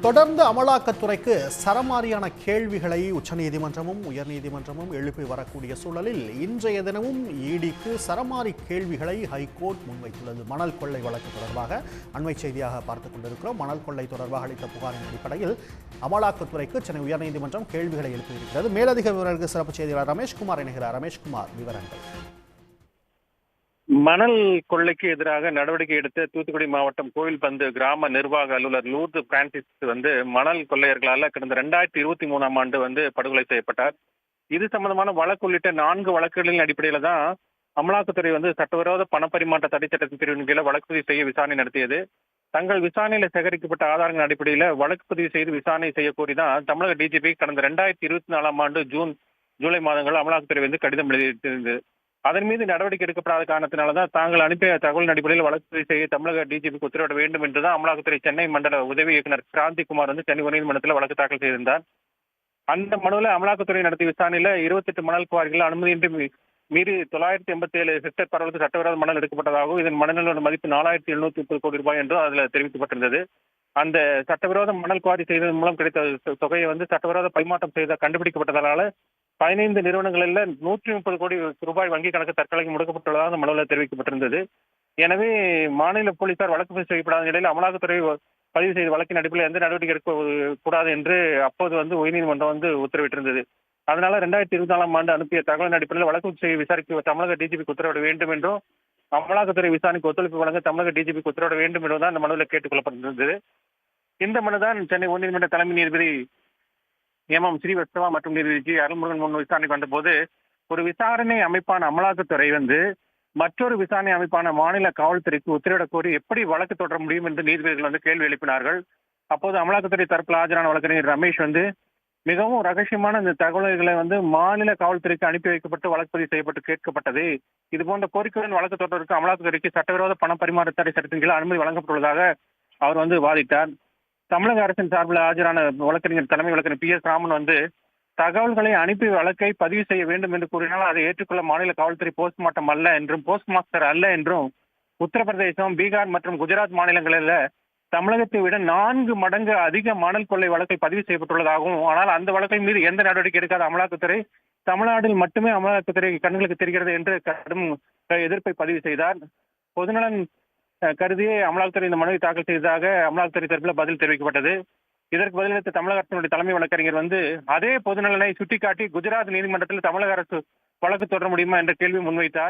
தொடர்ந்து அமலாக்கத்துறைக்கு சரமாரியான கேள்விகளை உச்சநீதிமன்றமும் உயர்நீதிமன்றமும் எழுப்பி வரக்கூடிய சூழலில் இன்றைய தினமும் இடிக்கு சரமாரி கேள்விகளை ஹைகோர்ட் முன்வைத்துள்ளது. மணல் கொள்ளை வழக்கு தொடர்பாக அண்மை செய்தியாக பார்த்துக் கொண்டிருக்கிறோம். மணல் கொள்ளை தொடர்பாக அளித்த புகாரின் அடிப்படையில் அமலாக்கத்துறைக்கு சென்னை உயர்நீதிமன்றம் கேள்விகளை எழுப்பியிருக்கிறது. மேலதிக விவரங்களுக்கு சிறப்பு செய்தியாளர் ரமேஷ்குமார் இணைகிறார். ரமேஷ்குமார், விவரங்கள். மணல் கொள்ளைக்கு எதிராக நடவடிக்கை எடுத்த தூத்துக்குடி மாவட்டம் கோவில்பந்து கிராம நிர்வாக அலுவலர் லூர்து பிரான்சிஸ் மணல் கொள்ளையர்களால் கடந்த 2023ஆம் ஆண்டு படுகொலை செய்யப்பட்டார். இது சம்பந்தமான வழக்கு உள்ளிட்ட 4 வழக்குகளின் அடிப்படையில தான் அமலாக்கத்துறை சட்டவிரோத பணப்பரிமாற்ற தடை சட்டத்தின் பிரிவின் கீழ வழக்கு பதிவு செய்ய விசாரணை நடத்தியது. தங்கள் விசாரணையில் சேகரிக்கப்பட்ட ஆதாரங்களின் அடிப்படையில் வழக்கு பதிவு செய்து விசாரணை செய்ய கோரிதான் தமிழக டிஜிபி கடந்த 2024ஆம் ஆண்டு ஜூலை மாதங்கள் அமலாக்கத்துறை கடிதம் எழுதியிருந்தது. அதன் மீது நடவடிக்கை எடுக்கப்படாத காரணத்தினால்தான் தாங்கள் அனுப்பிய தகவலின் அடிப்படையில் வழக்கு பதிவு செய்ய தமிழக டிஜிபிக்கு உத்தரவிட வேண்டும் என்றுதான் அமலாக்கத்துறை சென்னை மண்டல உதவி இயக்குநர் கிராந்திகுமார் சென்னை உயர்நீதிமன்றத்தில் வழக்கு தாக்கல் செய்திருந்தார். அந்த மனுவில் அமலாக்கத்துறை நடத்திய விசாரணையில 28 மணல் குவாரிகள் அனுமதியின்றி மீறி 987 ஹெக்டேர் பரவலுக்கு சட்டவிரோத மணல் எடுக்கப்பட்டதாகவும் இதன் மணலோட மதிப்பு 4730 கோடி ரூபாய் என்றும் அதில் தெரிவிக்கப்பட்டிருந்தது. அந்த சட்டவிரோத மணல் குவாரி செய்ததன் மூலம் கிடைத்த தொகையை சட்டவிரோத பரிமாற்றம் செய்த கண்டுபிடிக்கப்பட்டதால 15 நிறுவனங்களில் 130 கோடி ரூபாய் வங்கி கணக்கு தற்காலிக முடக்கப்பட்டுள்ளதாக மனுவில் தெரிவிக்கப்பட்டிருந்தது. எனவே மாநில போலீசார் வழக்கு பதிவு செய்யப்படாத நிலையில் அமலாக்கத்துறை பதிவு செய்த வழக்கின் அடிப்படையில் எந்த நடவடிக்கை எடுக்கக்கூடாது என்று அப்போது உயர்நீதிமன்றம் உத்தரவிட்டிருந்தது. அதனால 2024ஆம் ஆண்டு அனுப்பிய தகவலின் அடிப்படையில் வழக்கு செய்ய விசாரிக்க தமிழக டிஜிபிக்கு உத்தரவிட வேண்டும் என்றும் அமலாக்கத்துறை விசாரணைக்கு ஒத்துழைப்பு வழங்க தமிழக டிஜிபிக்கு உத்தரவிட வேண்டும் என்றும் தான் அந்த மனுவில் கேட்டுக் கொள்ளப்பட்டிருந்தது. இந்த மனுதான் சென்னை உயர்நீதிமன்ற தலைமை நீதிபதி எம் ஸ்ரீவத்சவா மற்றும் நீதிபதி ஜி அருள்முருகன் முன் விசாரணைக்கு வந்தபோது ஒரு விசாரணை அமைப்பான அமலாக்கத்துறை மற்றொரு விசாரணை அமைப்பான மாநில காவல்துறைக்கு உத்தரவிடக் கோரி எப்படி வழக்கு தொடர முடியும் என்று நீதிபதிகள் கேள்வி எழுப்பினார்கள். அப்போது அமலாக்கத்துறை தரப்பில் ஆஜரான வழக்கறிஞர் ரமேஷ் மிகவும் ரகசியமான இந்த தகவல்களை மாநில காவல்துறைக்கு அனுப்பி வைக்கப்பட்டு வழக்கு பதிவு செய்யப்பட்டு கேட்கப்பட்டது. இது போன்ற கோரிக்கையுடன் வழக்கு தொடர்வதற்கு அமலாக்கத்துறைக்கு சட்டவிரோத பண பரிமாற்ற தடை சட்டத்தின் கீழ் அனுமதி வழங்கப்பட்டுள்ளதாக அவர் வாதிட்டார். தமிழக அரசின் சார்பில் ஆஜரான வழக்கறிஞர் தலைமை வழக்கறிஞர் பி எஸ் ராமன் தகவல்களை அனுப்பி வழக்கை பதிவு செய்ய வேண்டும் என்று கூறினால் அதை ஏற்றுக்கொள்ள மாநில காவல்துறை போஸ்ட்மார்ட்டம் அல்ல என்றும் போஸ்ட் மாஸ்டர் அல்ல என்றும் உத்தரப்பிரதேசம், பீகார் மற்றும் குஜராத் மாநிலங்களில் தமிழகத்தை விட 4 மடங்கு அதிக மணல் கொள்ளை வழக்கை பதிவு செய்யப்பட்டுள்ளதாகவும், ஆனால் அந்த வழக்கின் மீது எந்த நடவடிக்கை எடுக்காத அமலாக்கத்துறை தமிழ்நாட்டில் மட்டுமே அமலாக்கத்துறை கண்களுக்கு தெரிகிறது என்று கடும் எதிர்ப்பை பதிவு செய்தார். பொதுநலன் கருதியே அமலாக்கத்துறை இந்த மனுவை தாக்கல் செய்ததாக அமலாக்கத்துறை தரப்பில் பதில் தெரிவிக்கப்பட்டது. இதற்கு பதிலளித்த தமிழக அரசினுடைய தலைமை வழக்கறிஞர் அதே பொதுநலனை சுட்டிக்காட்டி குஜராத் நீதிமன்றத்தில் தமிழக அரசு வழக்கு தொடர முடியுமா என்ற கேள்வி முன்வைத்தார்.